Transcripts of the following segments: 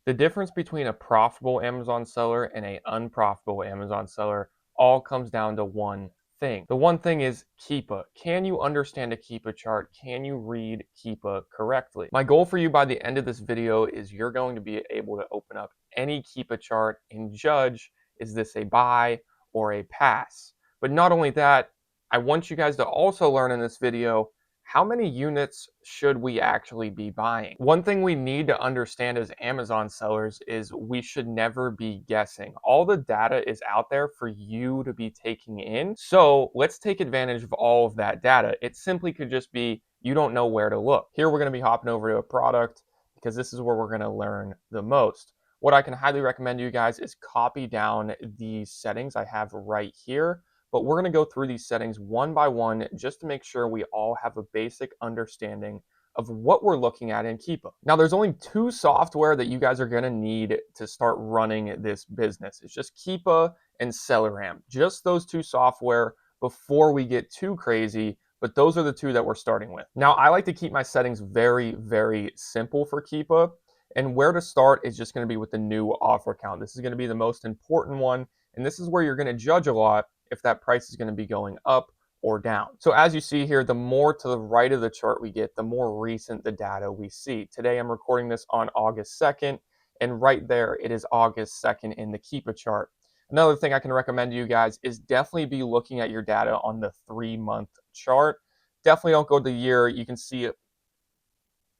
The difference between a profitable Amazon seller and an unprofitable Amazon seller all comes down to one thing. The one thing is Keepa. Can you understand a Keepa chart? Can you read Keepa correctly? My goal for you by the end of this video is you're going to be able to open up any Keepa chart and judge, is this a buy or a pass? But not only that, I want you guys to also learn in this video, how many units should we actually be buying? One thing we need to understand as Amazon sellers is we should never be guessing. All the data is out there for you to be taking in. So let's take advantage of all of that data. It simply could just be you don't know where to look. Here we're going to be hopping over to a product because this is where we're going to learn the most. What I can highly recommend to you guys is copy down these settings I have right here. But we're going to go through these settings one by one just to make sure we all have a basic understanding of what we're looking at in Keepa. Now, there's only two software that you guys are going to need to start running this business. It's just Keepa and SellerAmp. Just those two software before we get too crazy, but those are the two that we're starting with. Now, I like to keep my settings very, very simple for Keepa. And where to start is just going to be with the new offer count. This is going to be the most important one. And this is where you're going to judge a lot if that price is going to be going up or down. So as you see here, the more to the right of the chart we get, the more recent the data we see. Today I'm recording this on August 2nd, and right there it is August 2nd in the Keepa chart. Another thing I can recommend to you guys is definitely be looking at your data on the 3-month chart. Definitely don't go to the year. You can see it.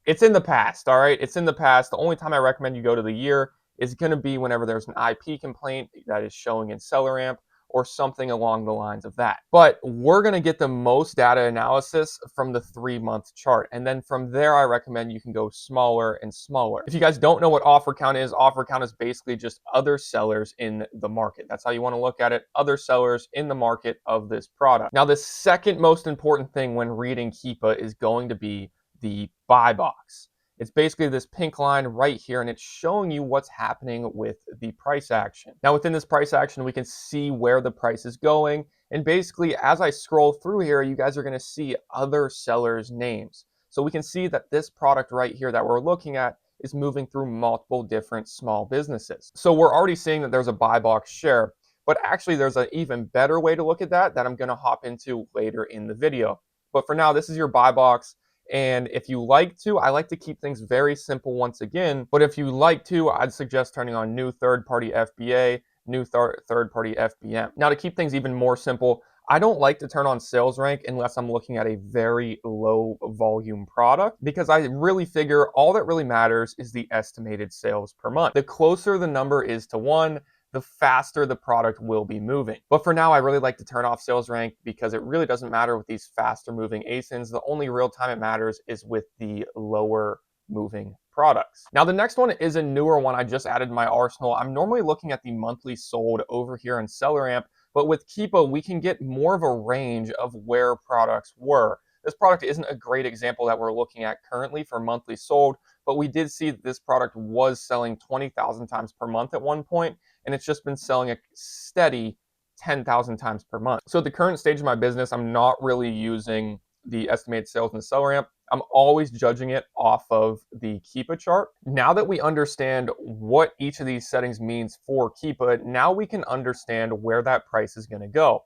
It's in the past, all right? It's in the past. The only time I recommend you go to the year is going to be whenever there's an IP complaint that is showing in SellerAmp, or something along the lines of that. But we're going to get the most data analysis from the 3-month chart. And then from there, I recommend you can go smaller and smaller. If you guys don't know what offer count is basically just other sellers in the market. That's how you want to look at it. Other sellers in the market of this product. Now, the second most important thing when reading Keepa is going to be the buy box. It's basically this pink line right here, and it's showing you what's happening with the price action. Now, within this price action, we can see where the price is going. And basically, as I scroll through here, you guys are going to see other sellers' names. So we can see that this product right here that we're looking at is moving through multiple different small businesses. So we're already seeing that there's a buy box share, but actually there's an even better way to look at that I'm going to hop into later in the video. But for now, this is your buy box. And if you like to, I like to keep things very simple once again, but if you like to, I'd suggest turning on new third-party FBA, new third-party FBM. Now, to keep things even more simple, I don't like to turn on sales rank unless I'm looking at a very low volume product, because I really figure all that really matters is the estimated sales per month. The closer the number is to 1, the faster the product will be moving. But for now, I really like to turn off sales rank because it really doesn't matter with these faster moving ASINs. The only real time it matters is with the lower moving products. Now, the next one is a newer one I just added to my arsenal. I'm normally looking at the monthly sold over here in SellerAmp, but with Keepa, we can get more of a range of where products were. This product isn't a great example that we're looking at currently for monthly sold, but we did see that this product was selling 20,000 times per month at one point, and it's just been selling a steady 10,000 times per month. So at the current stage of my business, I'm not really using the estimated sales in the SellerAmp. I'm always judging it off of the Keepa chart. Now that we understand what each of these settings means for Keepa, now we can understand where that price is going to go.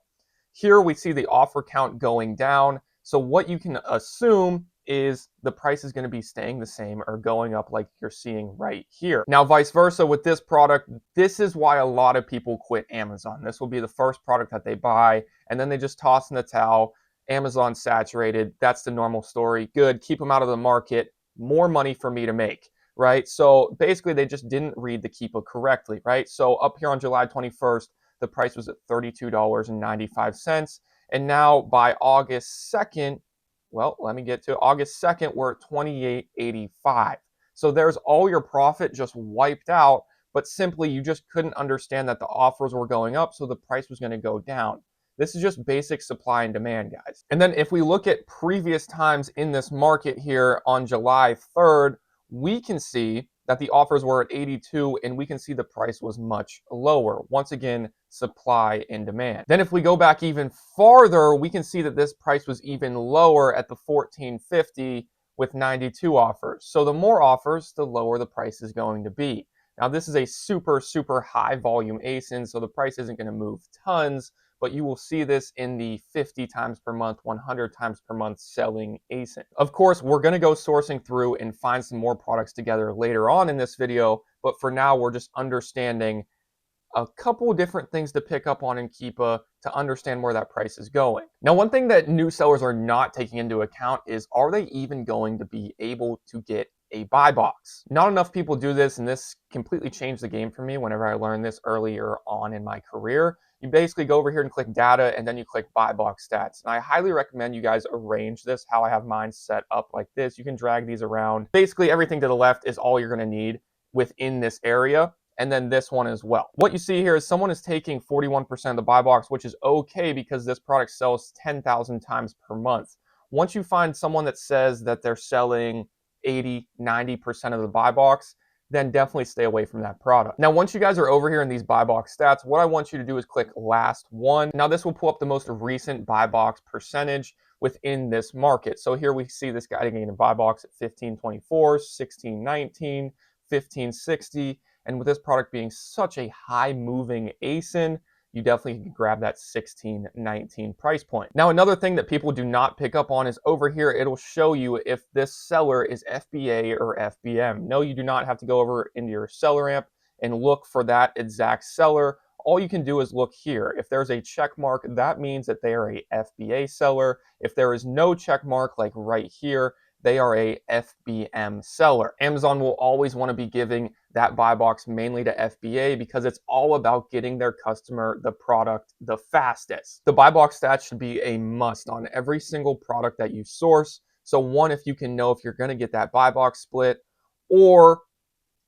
Here we see the offer count going down. So what you can assume is the price is going to be staying the same or going up like you're seeing right here. Now, vice versa with this product, this is why a lot of people quit Amazon. This will be the first product that they buy, and then they just toss in the towel. Amazon saturated. That's the normal story. Good. Keep them out of the market. More money for me to make, right? So basically, they just didn't read the Keepa correctly, right? So up here on July 21st, the price was at $32.95. And now by August 2nd, well, let me get to August 2nd, we're at $28.85. So there's all your profit just wiped out, but simply you just couldn't understand that the offers were going up, so the price was going to go down. This is just basic supply and demand, guys. And then if we look at previous times in this market here on July 3rd, we can see that the offers were at 82, and we can see the price was much lower. Once again, supply and demand. Then if we go back even farther, we can see that this price was even lower at the 1450 with 92 offers. So the more offers, the lower the price is going to be. Now, this is a super, super high volume ASIN, so the price isn't going to move tons, but you will see this in the 50 times per month, 100 times per month selling ASIN. Of course, we're going to go sourcing through and find some more products together later on in this video, but for now, we're just understanding a couple different things to pick up on in Keepa to understand where that price is going. Now, one thing that new sellers are not taking into account is, are they even going to be able to get a buy box? Not enough people do this, and this completely changed the game for me whenever I learned this earlier on in my career. You basically go over here and click data, and then you click buy box stats. And I highly recommend you guys arrange this how I have mine set up like this. You can drag these around. Basically, everything to the left is all you're going to need within this area, and then this one as well. What you see here is someone is taking 41% of the buy box, which is okay because this product sells 10,000 times per month. Once you find someone that says that they're selling 80, 90% of the buy box, then definitely stay away from that product. Now, once you guys are over here in these buy box stats, what I want you to do is click last one. Now, this will pull up the most recent buy box percentage within this market. So here we see this guy getting a buy box at 1524, 1619, 1560. And with this product being such a high moving ASIN, you definitely can grab that 1619 price point. Now, another thing that people do not pick up on is over here, it'll show you if this seller is FBA or FBM. No, you do not have to go over into your seller amp and look for that exact seller. All you can do is look here. If there's a check mark, that means that they are a FBA seller. If there is no check mark, like right here, they are a FBM seller. Amazon will always want to be giving that buy box mainly to FBA because it's all about getting their customer the product the fastest. The buy box stats should be a must on every single product that you source. So one, if you can know if you're going to get that buy box split, or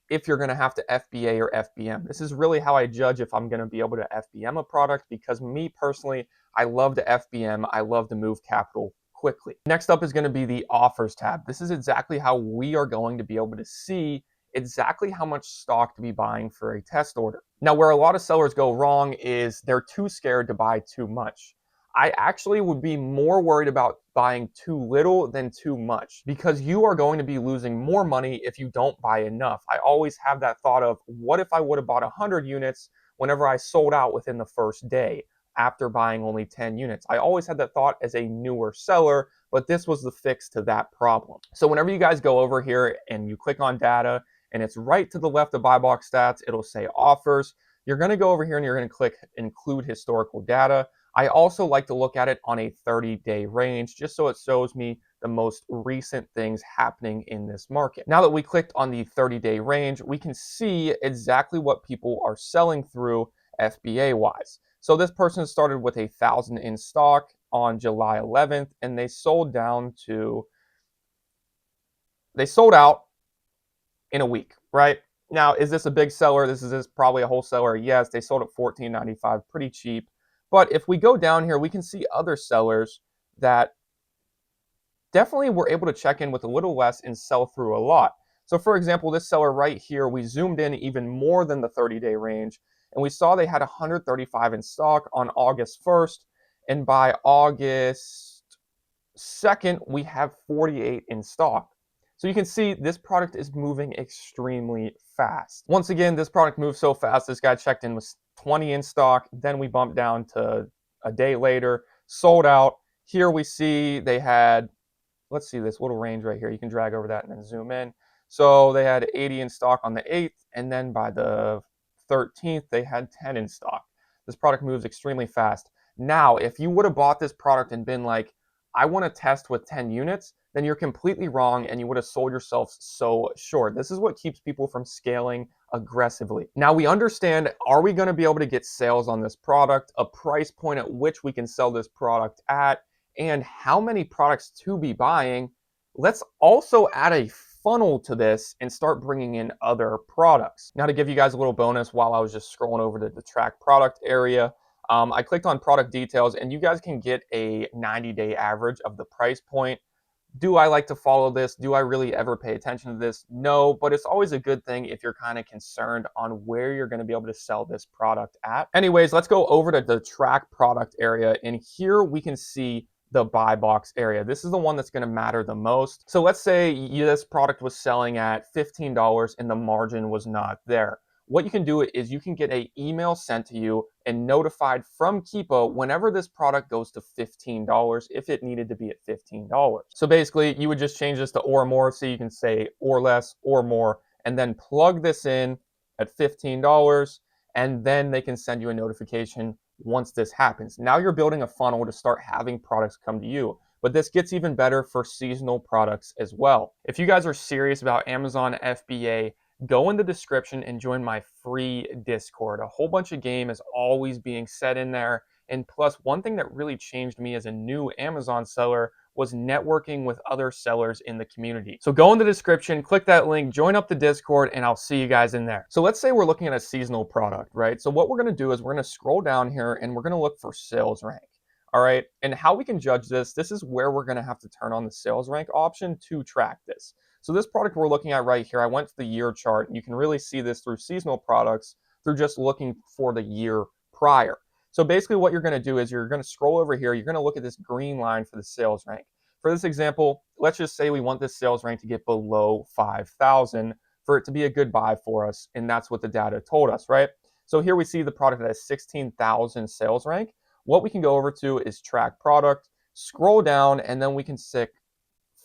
if you're going to have to FBA or FBM. This is really how I judge if I'm going to be able to FBM a product, because me personally, I love to FBM. I love to move capital quickly. Next up is going to be the offers tab. This is exactly how we are going to be able to see exactly how much stock to be buying for a test order. Now, where a lot of sellers go wrong is they're too scared to buy too much. I actually would be more worried about buying too little than too much, because you are going to be losing more money if you don't buy enough. I always have that thought of, what if I would have bought 100 units whenever I sold out within the first day after buying only 10 units? I always had that thought as a newer seller, but this was the fix to that problem. So whenever you guys go over here and you click on data, and it's right to the left of buy box stats, it'll say offers. You're going to go over here and you're going to click include historical data. I also like to look at it on a 30-day range, just so it shows me the most recent things happening in this market. Now that we clicked on the 30-day range, we can see exactly what people are selling through FBA wise. So this person started with 1,000 in stock on July 11th, and they sold out in a week, right? Now, is this a big seller? This is probably a wholesaler. Yes, they sold at $14.95, pretty cheap. But if we go down here, we can see other sellers that definitely were able to check in with a little less and sell through a lot. So for example, this seller right here, we zoomed in even more than the 30-day range, and we saw they had 135 in stock on August 1st, and by August 2nd, we have 48 in stock. So you can see this product is moving extremely fast. Once again, this product moves so fast, this guy checked in with 20 in stock, then we bumped down to a day later, sold out. Here we see they had, let's see this little range right here. You can drag over that and then zoom in. So they had 80 in stock on the 8th, and then by the 13th, they had 10 in stock. This product moves extremely fast. Now, if you would have bought this product and been like, I want to test with 10 units, then you're completely wrong and you would have sold yourself so short. This is what keeps people from scaling aggressively. Now we understand, are we going to be able to get sales on this product, a price point at which we can sell this product at, and how many products to be buying? Let's also add a funnel to this and start bringing in other products. Now, to give you guys a little bonus, while I was just scrolling over to the track product area, I clicked on product details, and you guys can get a 90-day average of the price point. Do I like to follow this? Do I really ever pay attention to this? No, but it's always a good thing if you're kind of concerned on where you're going to be able to sell this product at. Anyways, let's go over to the track product area, and here we can see the buy box area. This is the one that's going to matter the most. So let's say this product was selling at $15 and the margin was not there. What you can do is you can get an email sent to you and notified from Keepa whenever this product goes to $15 if it needed to be at $15. So basically, you would just change this to or more, so you can say or less or more, and then plug this in at $15, and then they can send you a notification once this happens. Now you're building a funnel to start having products come to you. But this gets even better for seasonal products as well. If you guys are serious about Amazon FBA, go in the description and join my free Discord. A whole bunch of game is always being said in there. And plus, one thing that really changed me as a new Amazon seller was networking with other sellers in the community. So go in the description, click that link, join up the Discord, and I'll see you guys in there. So let's say we're looking at a seasonal product, right? So what we're gonna do is we're gonna scroll down here and we're gonna look for sales rank. All right, and how we can judge this is where we're gonna have to turn on the sales rank option to track this. So this product we're looking at right here, I went to the year chart, and you can really see this through seasonal products through just looking for the year prior. So basically what you're gonna do is you're gonna scroll over here, you're gonna look at this green line for the sales rank. For this example, let's just say we want this sales rank to get below 5,000 for it to be a good buy for us, and that's what the data told us, right? So here we see the product that has 16,000 sales rank. What we can go over to is track product, scroll down, and then we can stick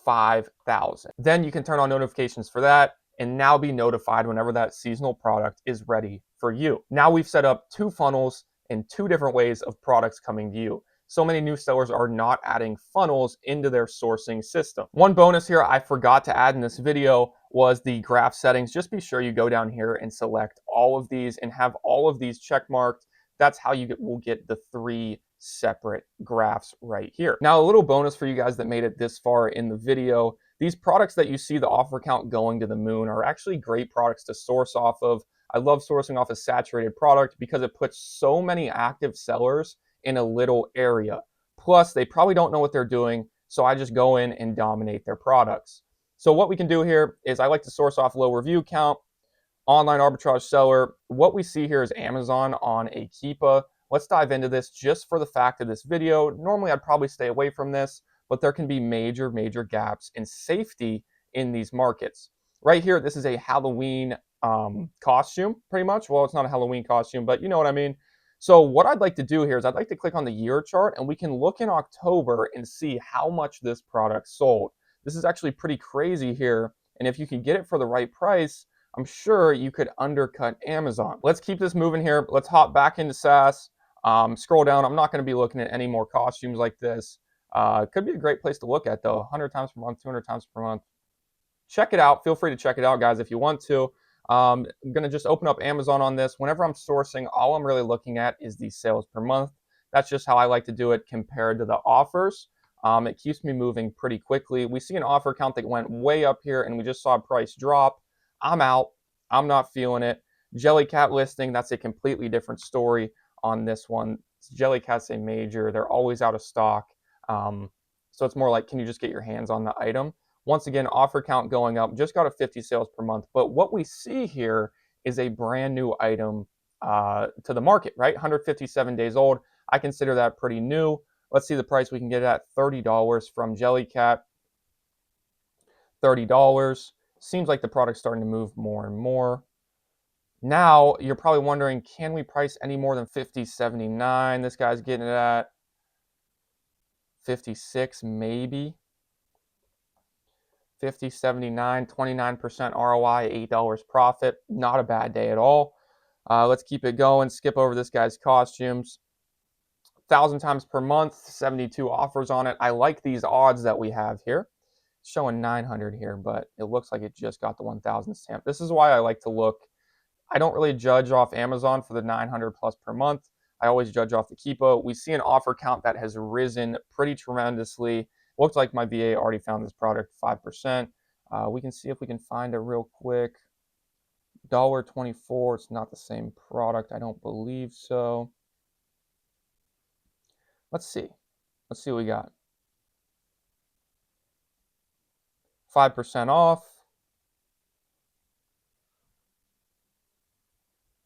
5,000. Then you can turn on notifications for that and now be notified whenever that seasonal product is ready for you. Now we've set up two funnels and two different ways of products coming to you. So many new sellers are not adding funnels into their sourcing system. One bonus here I forgot to add in this video was the graph settings. Just be sure you go down here and select all of these and have all of these check marked. That's how you will get the three separate graphs right here. Now, a little bonus for you guys that made it this far in the video. These products that you see the offer count going to the moon are actually great products to source off of. I love sourcing off a saturated product because it puts so many active sellers in a little area. Plus, they probably don't know what they're doing, so I just go in and dominate their products. So what we can do here is I like to source off low review count, online arbitrage seller. What we see here is Amazon on a Keepa. Let's dive into this just for the fact of this video. Normally, I'd probably stay away from this, but there can be major gaps in safety in these markets. Right here, this is a Halloween costume, pretty much. Well, it's not a Halloween costume, but you know what I mean. So what I'd like to do here is I'd like to click on the year chart, and we can look in October and see how much this product sold. This is actually pretty crazy here, and if you can get it for the right price, I'm sure you could undercut Amazon. Let's keep this moving here. Let's hop back into SaaS. Scroll down. I'm not going to be looking at any more costumes like this. Could be a great place to look at, though. 100 times per month, 200 times per month. Check it out. Feel free to check it out, guys, if you want to. I'm going to just open up Amazon on this. Whenever I'm sourcing, all I'm really looking at is the sales per month. That's just how I like to do it compared to the offers. It keeps me moving pretty quickly. We see an offer count that went way up here, and we just saw a price drop. I'm out. I'm not feeling it. Jellycat listing, that's a completely different story on this one. Jellycat's a major. They're always out of stock. So it's more like, can you just get your hands on the item? Once again, offer count going up. Just got a 50 sales per month. But what we see here is a brand new item to the market, right? 157 days old. I consider that pretty new. Let's see the price we can get at $30 from Jellycat. $30. Seems like the product's starting to move more and more. Now, you're probably wondering, can we price any more than $50.79? This guy's getting it at $56, maybe. $50.79, 29% ROI, $8 profit. Not a bad day at all. Let's keep it going. Skip over this guy's costumes. 1,000 times per month, 72 offers on it. I like these odds that we have here. It's showing 900 here, but it looks like it just got the 1,000 stamp. This is why I like to look. I don't really judge off Amazon for the 900 plus per month. I always judge off the Keepa. We see an offer count that has risen pretty tremendously. Looks like my VA already found this product 5%. We can see if we can find it real quick. $1.24. It's not the same product. I don't believe so. Let's see. Let's see what we got. 5% off.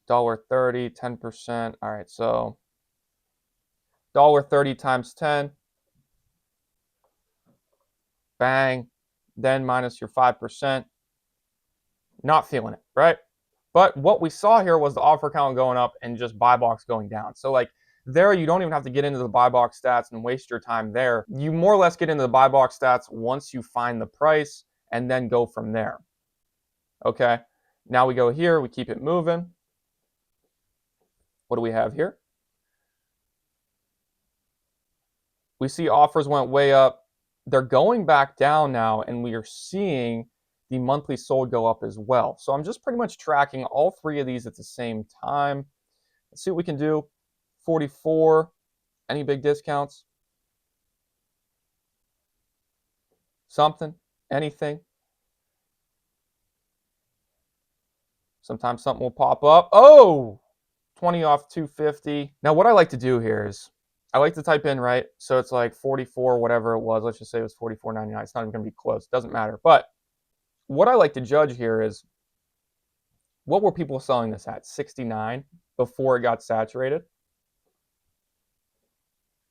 $1.30, 10%. All right, so $1.30 times 10. bang, then minus your 5%. Not feeling it, right? But what we saw here was the offer count going up and just buy box going down. So like there, you don't even have to get into the buy box stats and waste your time there. You more or less get into the buy box stats once you find the price and then go from there. Okay, now we go here, we keep it moving. What do we have here? We see offers went way up. They're going back down now, and we are seeing the monthly sold go up as well. So I'm just pretty much tracking all three of these at the same time. Let's see what we can do. 44. Any big discounts? Something? Anything? Sometimes something will pop up. Oh, 20 off 250. Now, what I like to do here is I like to type in, right? So it's like 44, whatever it was. Let's just say it was 44.99. It's not even going to be close. It doesn't matter. But what I like to judge here is what were people selling this at? 69 before it got saturated,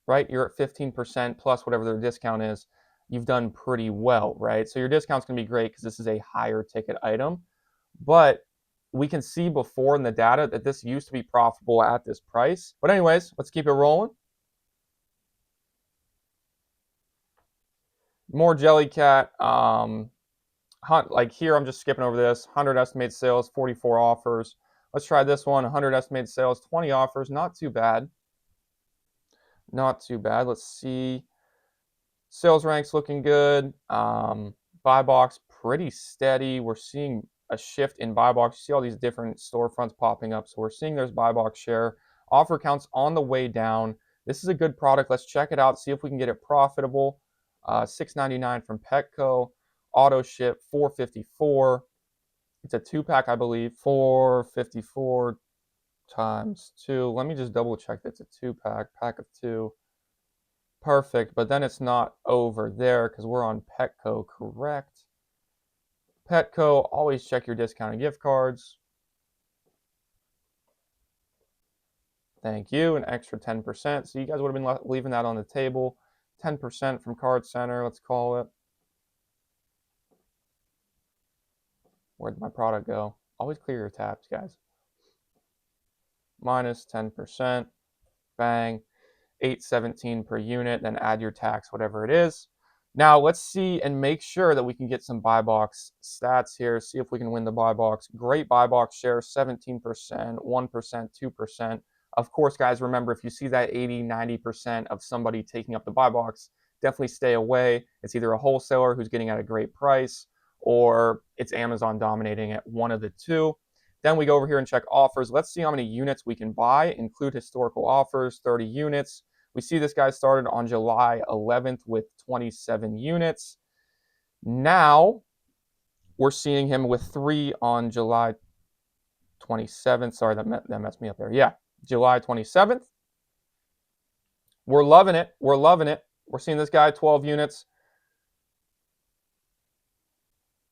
right? You're at 15% plus whatever their discount is. You've done pretty well, right? So your discount's going to be great because this is a higher ticket item. But we can see before in the data that this used to be profitable at this price. But anyways, let's keep it rolling. More Jellycat. Like here, I'm just skipping over this. 100 estimated sales, 44 offers. Let's try this one. 100 estimated sales, 20 offers. Not too bad. Not too bad. Let's see. Sales ranks looking good. Buy box pretty steady. We're seeing a shift in buy box. You see all these different storefronts popping up. So we're seeing there's buy box share. Offer counts on the way down. This is a good product. Let's check it out. See if we can get it profitable. $6.99 from Petco. Auto ship $4.54. It's a 2-pack, I believe. $4.54 times 2. Let me just double check that it's a 2-pack. Pack of 2. Perfect, but then it's not over there because we're on Petco, correct? Petco, always check your discounted gift cards. Thank you, an extra 10%. So you guys would have been leaving that on the table. 10% from Card Center, let's call it. Where'd my product go? Always clear your tabs, guys. Minus 10%, bang. $8.17 per unit, then add your tax, whatever it is. Now let's see and make sure that we can get some buy box stats here. See if we can win the buy box. Great buy box share, 17%, 1%, 2%. Of course, guys, remember if you see that 80, 90% of somebody taking up the buy box, definitely stay away. It's either a wholesaler who's getting at a great price or it's Amazon dominating at one of the two. Then we go over here and check offers. Let's see how many units we can buy. Include historical offers, 30 units. We see this guy started on July 11th with 27 units. Now we're seeing him with 3 on July 27th. Sorry, that messed me up there. Yeah, July 27th. We're loving it. We're loving it. We're seeing this guy 12 units.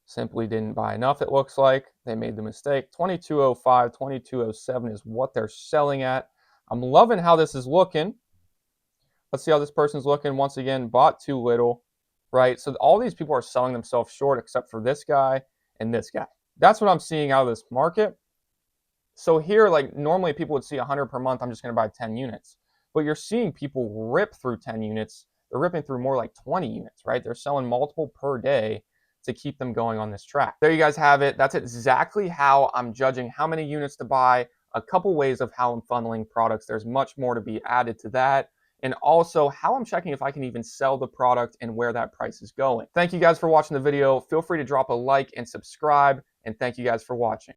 Simply didn't buy enough, it looks like. They made the mistake. 2205, 2207 is what they're selling at. I'm loving how this is looking. Let's see how this person's looking. Once again, bought too little, right? So all these people are selling themselves short except for this guy and this guy. That's what I'm seeing out of this market. So here, like normally people would see 100 per month. I'm just going to buy 10 units. But you're seeing people rip through 10 units. They're ripping through more like 20 units, right? They're selling multiple per day to keep them going on this track. There you guys have it. That's exactly how I'm judging how many units to buy. A couple ways of how I'm funneling products. There's much more to be added to that. And also how I'm checking if I can even sell the product and where that price is going. Thank you guys for watching the video. Feel free to drop a like and subscribe. And thank you guys for watching.